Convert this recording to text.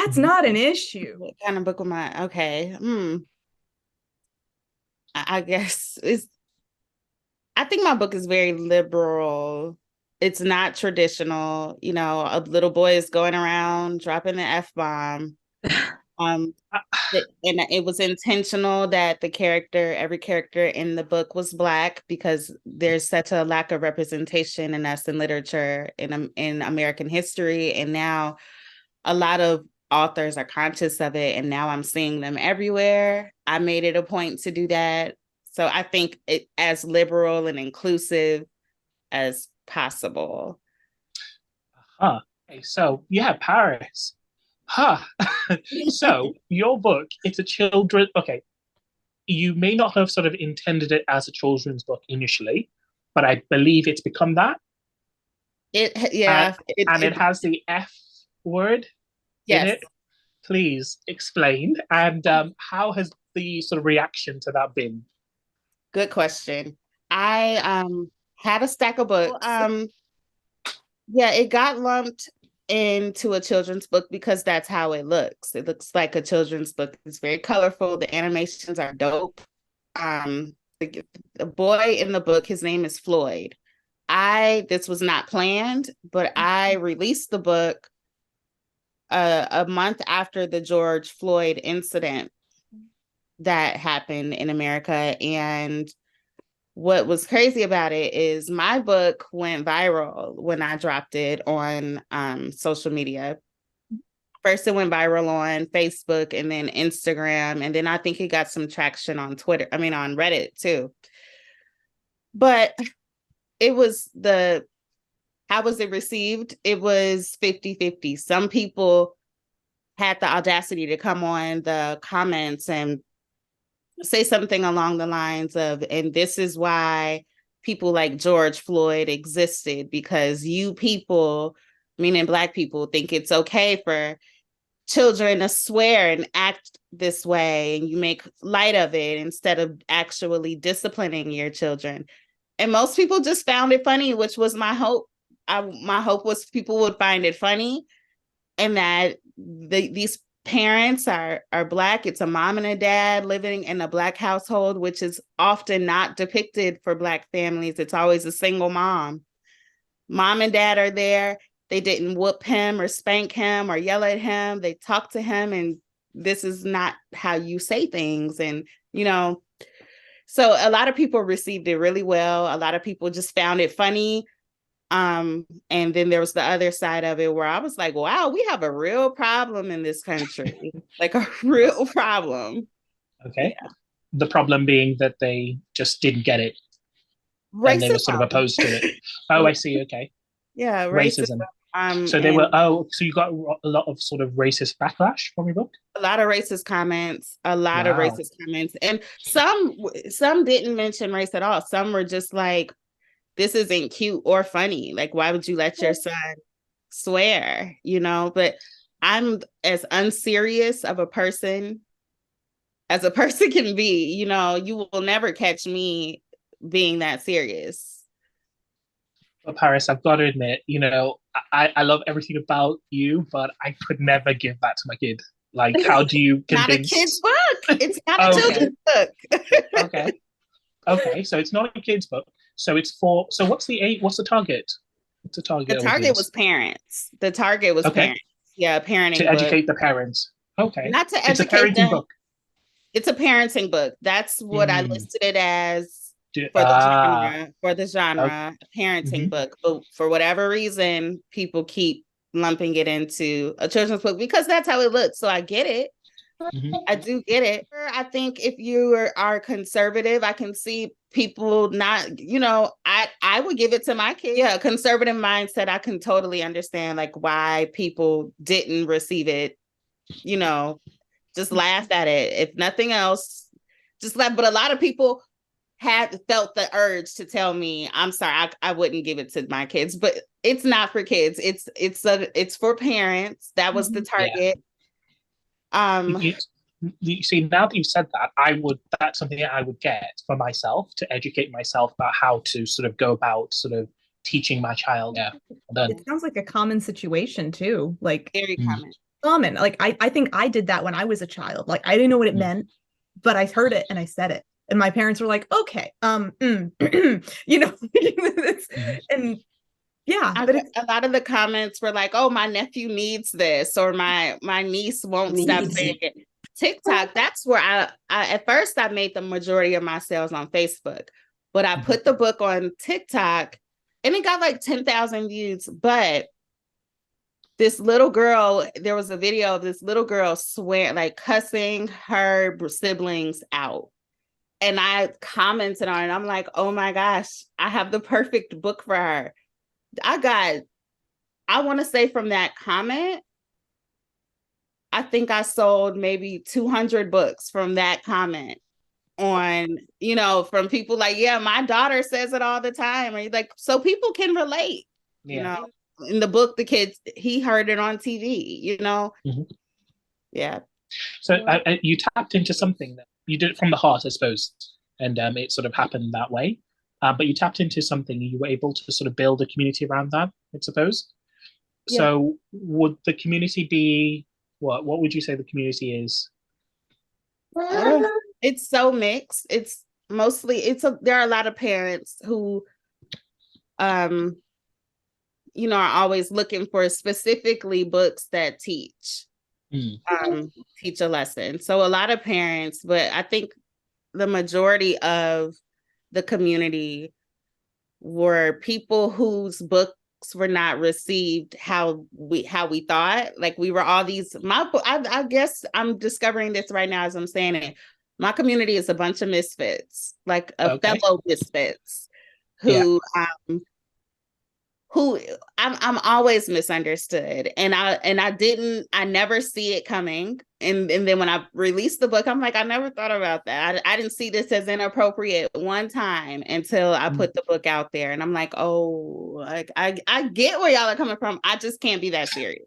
that's not an issue. What kind of book am I? Okay. I guess it's I think my book is very liberal. It's not traditional. You know, a little boy is going around dropping the F-bomb. Um, and it was intentional that every character in the book was Black because there's such a lack of representation in us in literature in American history. And now a lot of authors are conscious of it. And now I'm seeing them everywhere. I made it a point to do that. So I think it as liberal and inclusive as possible. Huh. Okay, so yeah, Paris. Huh. So your book, it's a children. Okay, you may not have sort of intended it as a children's book initially, but I believe it's become that. It And, yeah, it has the F word in yes. it. Please explain. And how has the sort of reaction to that been? Good question. I had a stack of books. Yeah, it got lumped into a children's book because that's how it looks. It looks like a children's book. It's very colorful. The animations are dope. The boy in the book, his name is Floyd. This was not planned, but I released the book a month after the George Floyd incident that happened in America. And what was crazy about it is my book went viral when I dropped it on social media. First, it went viral on Facebook and then Instagram. And then I think it got some traction on on Reddit too. But it was how was it received? It was 50-50. Some people had the audacity to come on the comments and say something along the lines of, and this is why people like George Floyd existed, because you people, meaning Black people, think it's okay for children to swear and act this way, and you make light of it instead of actually disciplining your children. And most people just found it funny, which was my hope. My hope was people would find it funny, and that these parents are Black. It's a mom and a dad living in a Black household, which is often not depicted for Black families. It's always a single mom. Mom and dad are there. They didn't whoop him or spank him or yell at him. They talk to him, and this is not how you say things. And, so a lot of people received it really well. A lot of people just found it funny. And then there was the other side of it where I was like, wow, we have a real problem in this country, like a real problem. Okay. Yeah. The problem being that they just didn't get it. Racism. And they were sort of opposed to it. Oh, I see. Okay. Yeah, racism. So they were, so you got a lot of sort of racist backlash from your book? A lot of racist comments, of racist comments. And some didn't mention race at all. Some were just like, this isn't cute or funny. Like, why would you let your son swear? But I'm as unserious of a person as a person can be. You will never catch me being that serious. But Paris, I've got to admit, I love everything about you, but I could never give that to my kid. Like, how do you convince? Not a kid's book. It's not a children's book. Okay, so it's not a kid's book. So it's for. So what's the target? What's the target? The target was parents. The target was parents. Yeah, parenting to educate the parents. Okay, not to educate it's a parenting them. book. It's a parenting book. That's what I listed it as for the genre, parenting book. But for whatever reason, people keep lumping it into a children's book because that's how it looks. So I get it. I do get it. I think if you are conservative, I can see people not, I would give it to my kid. Yeah, conservative mindset, I can totally understand like why people didn't receive it, just laughed at it. If nothing else, just laugh. But a lot of people had felt the urge to tell me, I'm sorry, I wouldn't give it to my kids, but it's not for kids. It's for parents. That was the target. Yeah. You see, now that you've said that, that's something that I would get for myself to educate myself about how to sort of go about sort of teaching my child. Yeah. It sounds like a common situation too. Like very common. common. Like I think I did that when I was a child. Like I didn't know what it meant, but I heard it and I said it. And my parents were like, okay, Mhm. and yeah, but it's A lot of the comments were like, "Oh, my nephew needs this," or "My niece won't stop saying it." TikTok, that's where I at first I made the majority of my sales on Facebook, but I put the book on TikTok, and it got like 10,000 views. But this little girl, there was a video of this little girl swear like cussing her siblings out. And I commented on it. I'm like, oh my gosh, I have the perfect book for her. I want to say from that comment, I think I sold maybe 200 books from that comment on, from people like, yeah, my daughter says it all the time. Or like, so people can relate, Yeah. in the book, the kids, he heard it on TV. Mhm. Yeah. So you tapped into something that you did it from the heart, I suppose, and it sort of happened that way. But you tapped into something, you were able to sort of build a community around that, I suppose. Yeah. So would the community be what? What would you say the community is? It's so mixed. It's mostly there are a lot of parents who are always looking for specifically books that teach a lesson. So a lot of parents, but I think the majority of the community were people whose books were not received how we thought. Like we were all these I guess I'm discovering this right now as I'm saying it. My community is a bunch of misfits, like a fellow misfits who who I'm always misunderstood, and I never see it coming, and then when I released the book, I'm like, I never thought about that. I didn't see this as inappropriate one time until I put the book out there, and I'm like, oh, like I get where y'all are coming from. I just can't be that serious.